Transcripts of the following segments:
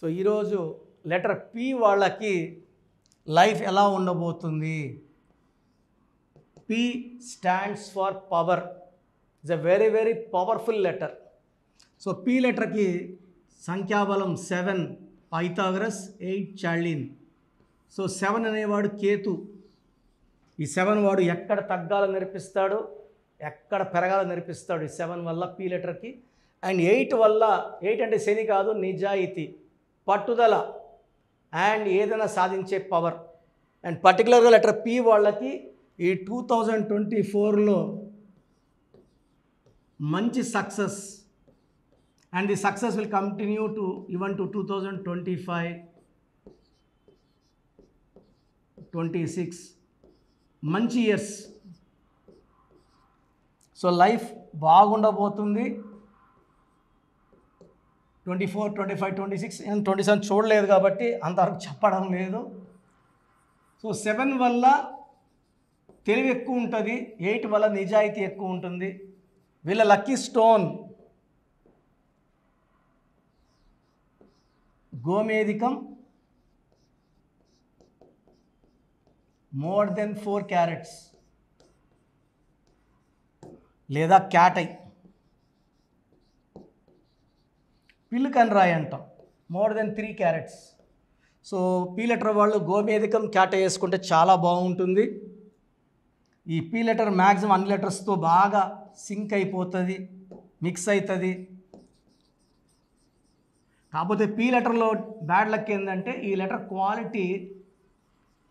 So ఈరోజు letter P వాళ్ళకి life ఎలా ఉండబోతుంది? P stands for power. It's a very very powerful letter. So P లెటర్కి సంఖ్యాబలం 7 పైథాగరస్, 8 చార్లిన్. సో 7 అనేవాడు కేతు. ఈ 7 వాడు ఎక్కడ తగ్గాలని నేర్పిస్తాడు, ఎక్కడ పెరగాలని నేర్పిస్తాడు ఈ 7 వల్ల పి లెటర్కి. అండ్ 8 వల్ల, 8 అంటే శని కాదు, నిజాయితీ, పట్టుదల అండ్ ఏదైనా సాధించే పవర్. అండ్ పర్టికులర్గా లెటర్ పి వాళ్ళకి ఈ 2024లో మంచి success, and the success will continue to even to 2025, 26 మంచి ఇయర్స్. సో లైఫ్ బాగుండబోతుంది. 24, 25, 26 అండ్ 27 చూడలేదు కాబట్టి అంతవరకు చెప్పడం లేదు. సో 7 వల్ల తెలివి ఎక్కువ ఉంటుంది, 8 వల్ల నిజాయితీ ఎక్కువ ఉంటుంది. వీళ్ళ లక్కీ స్టోన్ గోమేధికం, మోర్ దెన్ 4 క్యారెట్స్, లేదా క్యాటై. పిల్లుకని రాయి అంటాం, more than 3 carats. So P letter వాళ్ళు గోమేధికం, క్యాటై వేసుకుంటే చాలా బాగుంటుంది. ఈ పి లెటర్ మ్యాక్సిమం అన్ని లెటర్స్తో బాగా సింక్ అయిపోతుంది, మిక్స్ అవుతుంది. కాకపోతే పి లెటర్లో బ్యాడ్ లక్ ఏంటంటే ఈ లెటర్ క్వాలిటీ,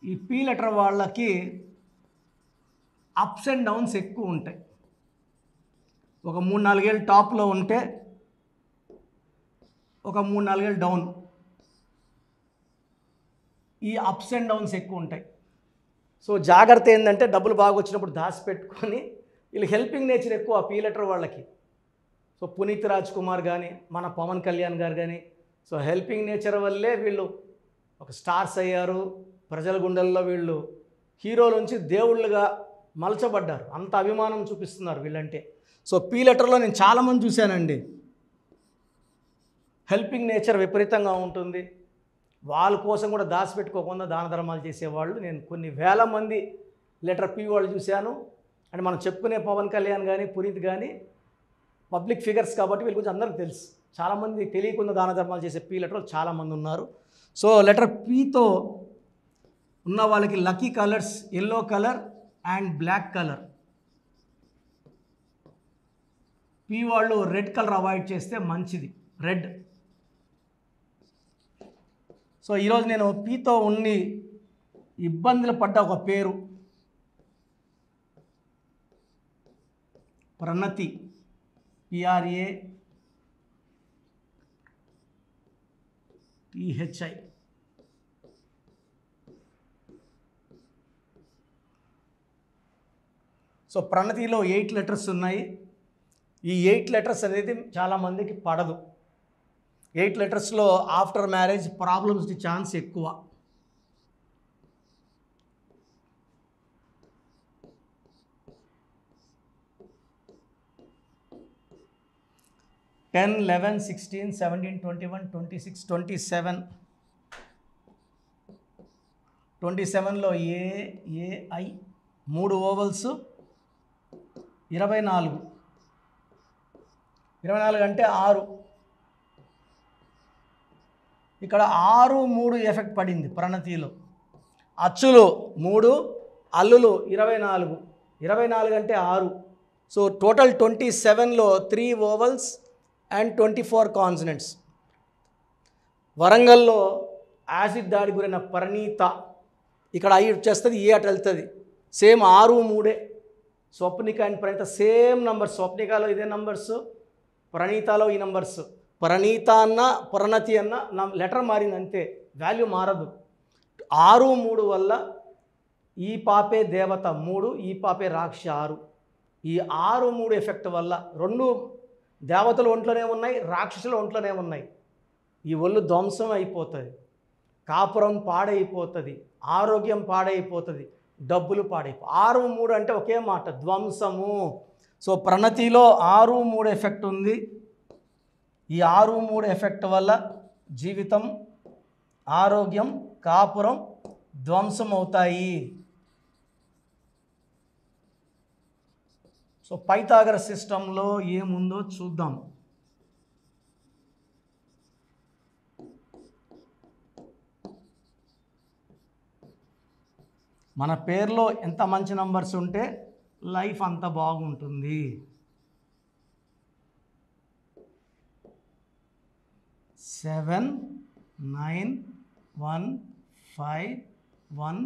ఈ పి లెటర్ వాళ్ళకి అప్స్ అండ్ డౌన్స్ ఎక్కువ ఉంటాయి. ఒక 3-4 ఏళ్ళు టాప్లో ఉంటే ఒక 3-4 ఏళ్ళు డౌన్. ఈ అప్స్ అండ్ డౌన్స్ ఎక్కువ ఉంటాయి. సో జాగ్రత్త ఏంటంటే డబ్బులు బాగా వచ్చినప్పుడు దాచిపెట్టుకొని, వీళ్ళు హెల్పింగ్ నేచర్ ఎక్కువ పి లెటర్ వాళ్ళకి. సో పునీత్ రాజ్ కుమార్ కానీ, మన పవన్ కళ్యాణ్ గారు కానీ, సో హెల్పింగ్ నేచర్ వల్లే వీళ్ళు ఒక స్టార్స్ అయ్యారు. ప్రజల గుండెల్లో వీళ్ళు హీరోల నుంచి దేవుళ్ళుగా మలచబడ్డారు. అంత అభిమానం చూపిస్తున్నారు వీళ్ళంటే. సో పి లెటర్లో నేను చాలామంది చూశానండి, హెల్పింగ్ నేచర్ విపరీతంగా ఉంటుంది. వాళ్ళ కోసం కూడా దాచిపెట్టుకోకుండా దాన ధర్మాలు చేసేవాళ్ళు నేను కొన్ని వేల మంది లెటర్ పి వాళ్ళు చూశాను. అంటే మనం చెప్పుకునే పవన్ కళ్యాణ్ కానీ, పునీత్ కానీ పబ్లిక్ ఫిగర్స్ కాబట్టి వీళ్ళ గురించి అందరికీ తెలుసు. చాలామంది తెలియకుండా దాన ధర్మాలు చేసే పి లెటర్లు చాలామంది ఉన్నారు. సో లెటర్ పితో ఉన్న వాళ్ళకి lucky colours yellow colour and black colour. P వాళ్ళు రెడ్ కలర్ అవాయిడ్ చేస్తే మంచిది, రెడ్. సో ఈరోజు నేను పితో ఉండి ఇబ్బందులు పడ్డ ఒక పేరు ప్రణతి, PRATHI. సో ప్రణతిలో 8 లెటర్స్ ఉన్నాయి. ఈ 8 లెటర్స్ అనేది చాలామందికి పడదు. 8 లెటర్స్లో ఆఫ్టర్ మ్యారేజ్ ప్రాబ్లమ్స్కి ఛాన్స్ ఎక్కువ. టెన్, 11, 16, 17, 21, 26, 27. 27లో AAI 3 ovals, 24. 24 అంటే 6. ఇక్కడ 6, 3 ఎఫెక్ట్ పడింది ప్రణతిలో. అచ్చులు 3, అల్లులు 24. 24 అంటే 6. సో టోటల్ 27లో 3 ఓవల్స్ అండ్ 24 కాన్సనెంట్స్. వరంగల్లో యాసిడ్ దాడి గురైన పరిణీత, ఇక్కడ ఐ వచ్చేస్తుంది, ఏ అటు వెళ్తుంది. Same 6, 3. Swapnika and Praneetha same numbers. స్వప్నికలో ఇదే నంబర్స్, ప్రణీతలో ఈ నంబర్స్. ప్రణీత అన్న ప్రణతి అన్న లెటర్ మారింది అంతే, వాల్యూ మారదు. 6, 3 వల్ల ఈ పాపే దేవత 3, ఈ పాపే రాక్ష 6. ఈ 6, 3 ఎఫెక్ట్ వల్ల 2 దేవతలు ఒంట్లోనే ఉన్నాయి, రాక్షసులు ఒంట్లోనే ఉన్నాయి. ఈ ఒళ్ళు ధ్వంసం అయిపోతుంది, కాపురం పాడైపోతుంది, ఆరోగ్యం పాడైపోతుంది, డబ్బులు పాడైపోతుంది. 6, 3 అంటే ఒకే మాట, ధ్వంసము. సో ప్రణతిలో 6, 3 ఎఫెక్ట్ ఉంది. ఈ 6, 3 ఎఫెక్ట్ వల్ల జీవితం, ఆరోగ్యం, కాపురం ధ్వంసం అవుతాయి. సో పైథాగరస్ సిస్టంలో ఏముందో చూద్దాం. మన పేరులో ఎంత మంచి నంబర్స్ ఉంటే లైఫ్ అంత బాగుంటుంది. 7 9 1 5 1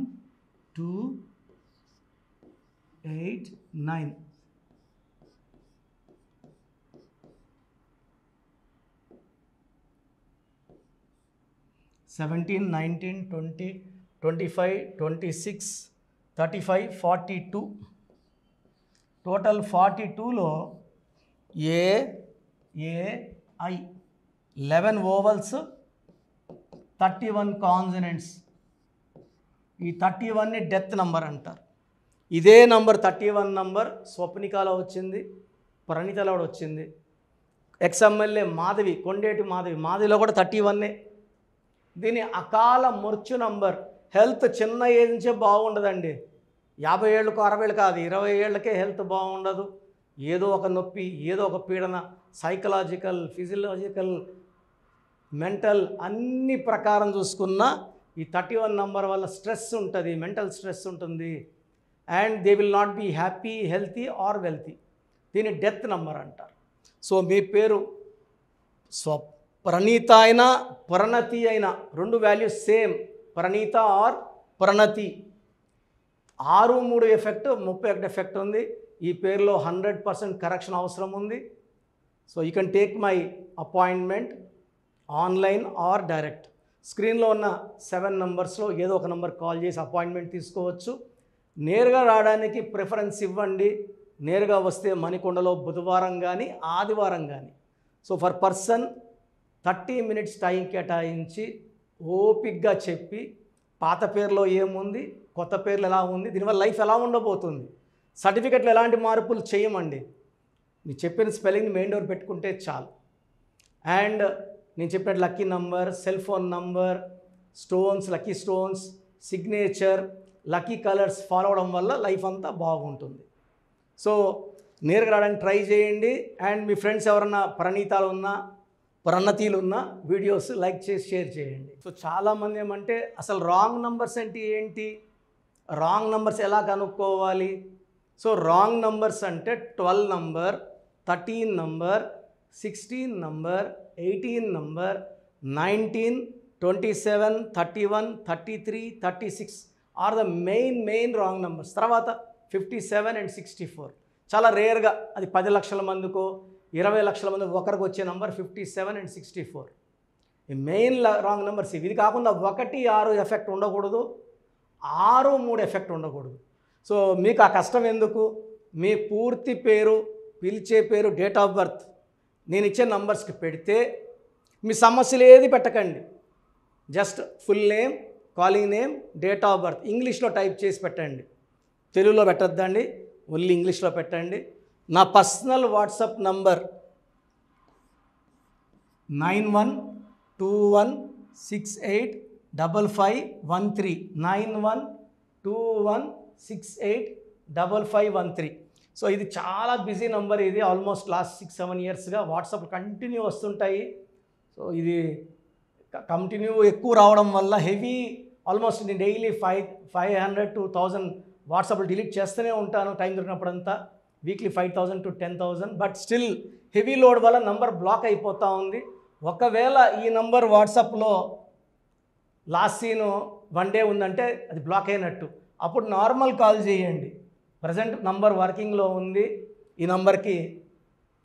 2 8 9. సెవెంటీన్ 19 20 25 26 35 42. టోటల్ 42లో ఏఐ 11 ఓవల్స్ 31 కాన్సనెంట్స్. ఈ 31ని డెత్ నంబర్ అంటారు. ఇదే నంబర్ 31 నంబర్ స్వప్నికాలో వచ్చింది, ప్రణీతలో కూడా వచ్చింది. ఎక్స్ఎమ్మెల్యే మాధవి, కొండేటి మాధవిలో కూడా 31. దీని అకాల మృత్యు నంబర్. హెల్త్ చిన్న ఏజ్ నుంచే బాగుండదండి. 50 ఏళ్ళకు 60 ఏళ్ళు కాదు, 20 ఏళ్ళకే హెల్త్ బాగుండదు. ఏదో ఒక నొప్పి, ఏదో ఒక పీడన, సైకలాజికల్, ఫిజియలాజికల్, మెంటల్ అన్ని ప్రకారం చూసుకున్న ఈ 31 నంబర్ వల్ల స్ట్రెస్ ఉంటుంది, మెంటల్ స్ట్రెస్ ఉంటుంది. And they will not be happy, healthy or wealthy. దీన్ని డెత్ నంబర్ అంటారు. సో మీ పేరు ప్రణీత అయినా ప్రణతి అయినా రెండు values same, Praneetha or Pranathi. 6 3 effect 31 effect ఉంది. ఈ పేరులో 100% కరెక్షన్ అవసరం ఉంది. So you can take my appointment online or direct. స్క్రీన్లో ఉన్న 7 నంబర్స్లో ఏదో ఒక నంబర్ కాల్ చేసి అపాయింట్మెంట్ తీసుకోవచ్చు. నేరుగా రావడానికి ప్రిఫరెన్స్ ఇవ్వండి. నేరుగా వస్తే మణికొండలో బుధవారం కానీ ఆదివారం కానీ. So for person 30 minutes time కేటాయించి ఓపిక్గా చెప్పి పాత పేరులో ఏముంది, కొత్త పేర్లు ఎలా ఉంది, దీనివల్ల లైఫ్ ఎలా ఉండబోతుంది, సర్టిఫికెట్లు ఎలాంటి మార్పులు చేయమండి. నేను చెప్పిన స్పెల్లింగ్ని మెయిన్ డోర్ పెట్టుకుంటే చాలు. అండ్ నేను చెప్పిన lucky number, cell phone number, stones, lucky stones, signature, lucky colours follow అవడం వల్ల లైఫ్ అంతా బాగుంటుంది. సో నేరుగా రావడానికి ట్రై చేయండి. అండ్ మీ ఫ్రెండ్స్ ఎవరన్నా ప్రణీతాలు ఉన్నా, ప్రణతీలు ఉన్న వీడియోస్ లైక్ చేసి షేర్ చేయండి. సో చాలామంది ఏమంటే అసలు రాంగ్ నంబర్స్ అంటే ఏంటి, రాంగ్ నంబర్స్ ఎలా కనుక్కోవాలి. సో రాంగ్ నంబర్స్ అంటే 12 number, 13 number, 16 number, 18 number, 19, 27, 31, 33, 36 are the main wrong numbers. తర్వాత 57 and 64 చాలా రేర్గా, అది 10 లక్షల మందికో 20 లక్షల మంది ఒకరికి వచ్చే నంబర్ 57 and 64. ఈ మెయిన్ రాంగ్ నెంబర్స్ ఇవి. ఇది కాకుండా 1 6 ఎఫెక్ట్ ఉండకూడదు, 6 3 ఎఫెక్ట్ ఉండకూడదు. సో మీకు ఆ కష్టం ఎందుకు? మీ పూర్తి పేరు, పిలిచే పేరు, డేట్ ఆఫ్ బర్త్ నేను ఇచ్చే నంబర్స్కి పెడితే మీ సమస్యలు ఏది పెట్టకండి. Just full name, calling name, date of birth ఇంగ్లీష్లో టైప్ చేసి పెట్టండి. తెలుగులో పెట్టద్దండి, ఓన్లీ ఇంగ్లీష్లో పెట్టండి. నా పర్సనల్ వాట్సాప్ నంబర్ 9121685513 9121685513. సో ఇది చాలా బిజీ నంబర్. ఇది ఆల్మోస్ట్ లాస్ట్ 6-7 ఇయర్స్గా వాట్సాప్ కంటిన్యూ వస్తుంటాయి. సో ఇది కంటిన్యూ ఎక్కువ రావడం వల్ల హెవీ, ఆల్మోస్ట్ నేను డైలీ 500 to 1000 వాట్సాప్లో డిలీట్ చేస్తూనే ఉంటాను టైం దొరికినప్పుడంతా. Weekly 5000 to 10,000. But still heavy load వల్ల నంబర్ బ్లాక్ అయిపోతూ ఉంది. ఒకవేళ ఈ నంబర్ వాట్సాప్లో లాస్ట్ సీను 1 day ఉందంటే అది బ్లాక్ అయినట్టు. అప్పుడు నార్మల్ కాల్ చేయండి. ప్రజెంట్ నంబర్ వర్కింగ్లో ఉంది. ఈ నంబర్కి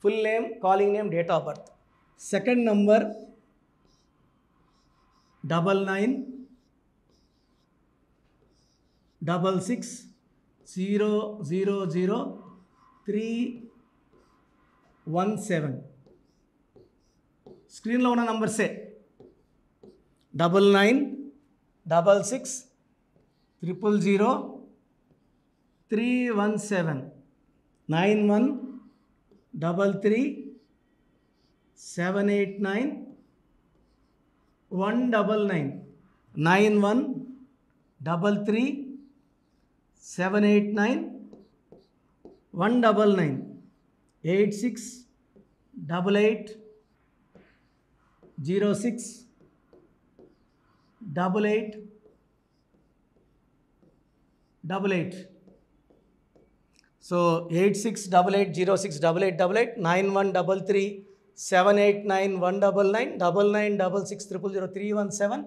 full name, calling name, date of birth. Second number 9966000317. స్క్రీన్లో ఉన్న నంబర్సే 9966000317 9133 789 199 9133 789 199 86 88 06 88 88. So 8688068888 9133 789 199 9966000317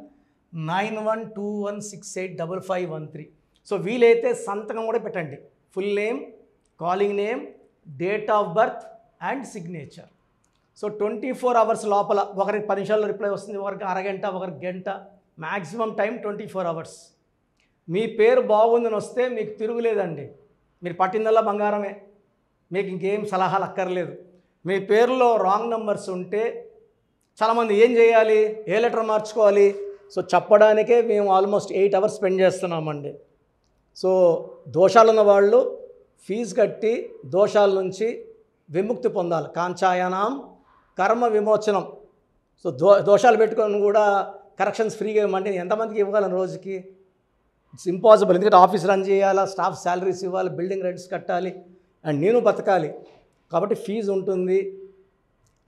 9121685513. సో వీలైతే సంతకం కూడా పెట్టండి. Full name, calling name, date of birth and signature. So 24 hours లోపల, ఒకరికి 10 నిమిషాల్లో రిప్లై వస్తుంది, ఒకరికి అరగంట, ఒకరికి గంట, మ్యాక్సిమం టైం 24 hours. మీ పేరు బాగుందని వస్తే మీకు తిరుగులేదండి. మీరు పట్టిందల్లా బంగారమే, మీకు ఇంకేం సలహాలు అక్కర్లేదు. మీ పేరులో రాంగ్ నెంబర్స్ ఉంటే చాలామంది ఏం చేయాలి, ఏ లెటర్ మార్చుకోవాలి, సో చెప్పడానికే మేము ఆల్మోస్ట్ 8 hours స్పెండ్ చేస్తున్నామండి. సో దోషాలు ఉన్న వాళ్ళు ఫీజు కట్టి దోషాల నుంచి విముక్తి పొందాలి. కాంచాయనాం కర్మ విమోచనం. సో దోషాలు పెట్టుకొని కూడా కరెక్షన్స్ ఫ్రీగా ఇవ్వమంటే ఎంతమందికి ఇవ్వగలను రోజుకి? It's impossible. ఎందుకంటే ఆఫీస్ రన్ చేయాలా, స్టాఫ్ శాలరీస్ ఇవ్వాలి, బిల్డింగ్ రెంట్స్ కట్టాలి, అండ్ నేను బతకాలి. కాబట్టి ఫీజు ఉంటుంది.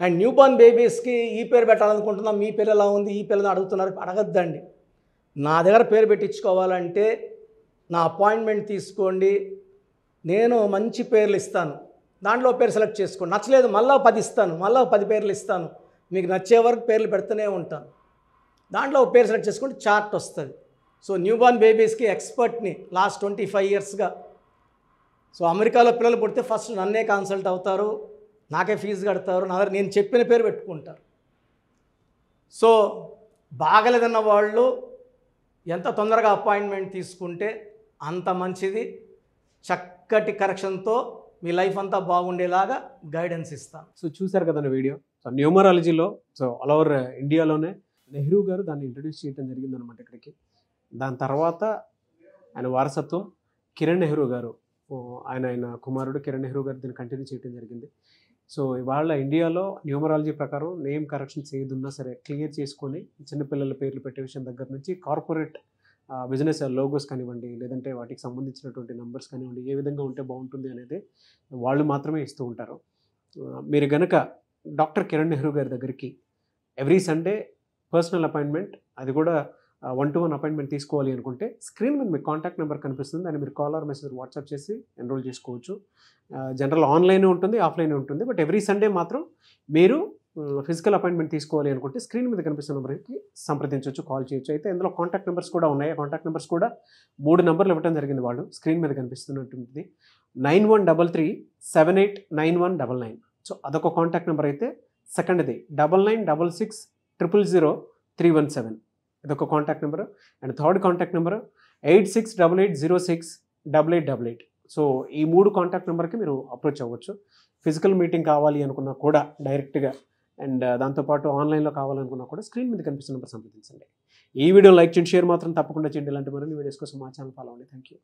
అండ్ న్యూ బోర్న్ బేబీస్కి ఈ పేరు పెట్టాలనుకుంటున్నాం, మీ పేరు ఎలా ఉంది, ఈ పేరు అడుగుతున్నారు, అడగద్దండి. నా దగ్గర పేరు పెట్టించుకోవాలంటే నా అపాయింట్మెంట్ తీసుకోండి, నేను మంచి పేర్లు ఇస్తాను, దాంట్లో పేరు సెలెక్ట్ చేసుకోండి. నచ్చలేదు మళ్ళీ 10 ఇస్తాను, మళ్ళీ 10 పేర్లు ఇస్తాను, మీకు నచ్చే వరకు పేర్లు పెడుతూనే ఉంటాను. దాంట్లో పేరు సెలెక్ట్ చేసుకుంటే చార్ట్ వస్తుంది. సో న్యూ బోర్న్ బేబీస్కి ఎక్స్పర్ట్ని లాస్ట్ 25 yearsగా. సో అమెరికాలో పిల్లలు పుడితే ఫస్ట్ నన్నే కన్సల్ట్ అవుతారు, నాకే ఫీజు కడతారు, నేను చెప్పిన పేరు పెట్టుకుంటారు. సో బాగలేదన్న వాళ్ళు ఎంత తొందరగా అపాయింట్మెంట్ తీసుకుంటే అంత మంచిది. చక్కటి కరెక్షన్తో మీ లైఫ్ అంతా బాగుండేలాగా గైడెన్స్ ఇస్తాను. సో చూశారు కదండి వీడియో. సో న్యూమరాలజీలో సో ఆల్ ఓవర్ ఇండియాలోనే నెహ్రూ గారు దాన్ని ఇంట్రడ్యూస్ చేయడం జరిగిందనమాట ఇక్కడికి. దాని తర్వాత ఆయన వారసత్వం కిరణ్ నెహ్రూ గారు, ఆయన కుమారుడు కిరణ్ నెహ్రూ గారు దీన్ని కంటిన్యూ చేయడం జరిగింది. సో ఇవాళ ఇండియాలో న్యూమరాలజీ ప్రకారం నేమ్ కరెక్షన్స్ ఏదున్నా సరే క్లియర్ చేసుకొని చిన్నపిల్లల పేర్లు పెట్టే విషయం దగ్గర నుంచి కార్పొరేట్ బిజినెస్ లోగోస్ కానివ్వండి, లేదంటే వాటికి సంబంధించినటువంటి నెంబర్స్ కానివ్వండి, ఏ విధంగా ఉంటే బాగుంటుంది అనేది వాళ్ళు మాత్రమే ఇస్తూ ఉంటారు. మీరు కనుక డాక్టర్ కిరణ్ నెహ్రూ గారి దగ్గరికి ఎవ్రీ సండే పర్సనల్ అపాయింట్మెంట్, అది కూడా 1-to-1 అపాయింట్మెంట్ తీసుకోవాలి అనుకుంటే స్క్రీన్ మీద మీకు కాంటాక్ట్ నెంబర్ కనిపిస్తుంది, దాన్ని మీరు కాల్ ఆర్ మెసేజ్ వాట్సాప్ చేసి ఎన్రోల్ చేసుకోవచ్చు. జనరల్ ఆన్లైన్ ఉంటుంది, ఆఫ్లైన్ ఉంటుంది. బట్ ఎవ్రీ సండే మాత్రం మీరు ఫిజికల్ అపాయింట్మెంట్ తీసుకోవాలి అనుకుంటే స్క్రీన్ మీద కనిపిస్తున్న నెంబర్కి సంప్రదించవచ్చు, కాల్ చేయొచ్చు. అయితే ఇందులో కాంటాక్ట్ నెంబర్స్ కూడా ఉన్నాయి. కాంటాక్ట్ నెంబర్స్ కూడా 3 నెంబర్లు ఇవ్వడం జరిగింది. వాళ్ళు స్క్రీన్ మీద కనిపిస్తున్నట్టుంది 9133789199. సో అదొక కాంటాక్ట్ నెంబర్ అయితే, సెకండ్ది 9966000317, ఇదొక contact number. And third contact number 8688068888. So ఈ 3 కాంటాక్ట్ నెంబర్కి మీరు అప్రోచ్ అవ్వచ్చు. ఫిజికల్ మీటింగ్ కావాలి అనుకున్నా కూడా డైరెక్ట్గా, అండ్ దాంతోపాటు ఆన్లైన్లో కావాలనుకున్నా కూడా స్క్రీన్ మీద కనిపిస్తున్న నెంబర్ సంప్రదించండి. ఈ వీడియో లైక్ చేయండి, షేర్ మాత్రం తప్పకుండా చేయండి. ఇలాంటి మరిన్ని వీడియోస్ కోసం మా ఛానల్ ఫాలో అవ్వండి. Thank you.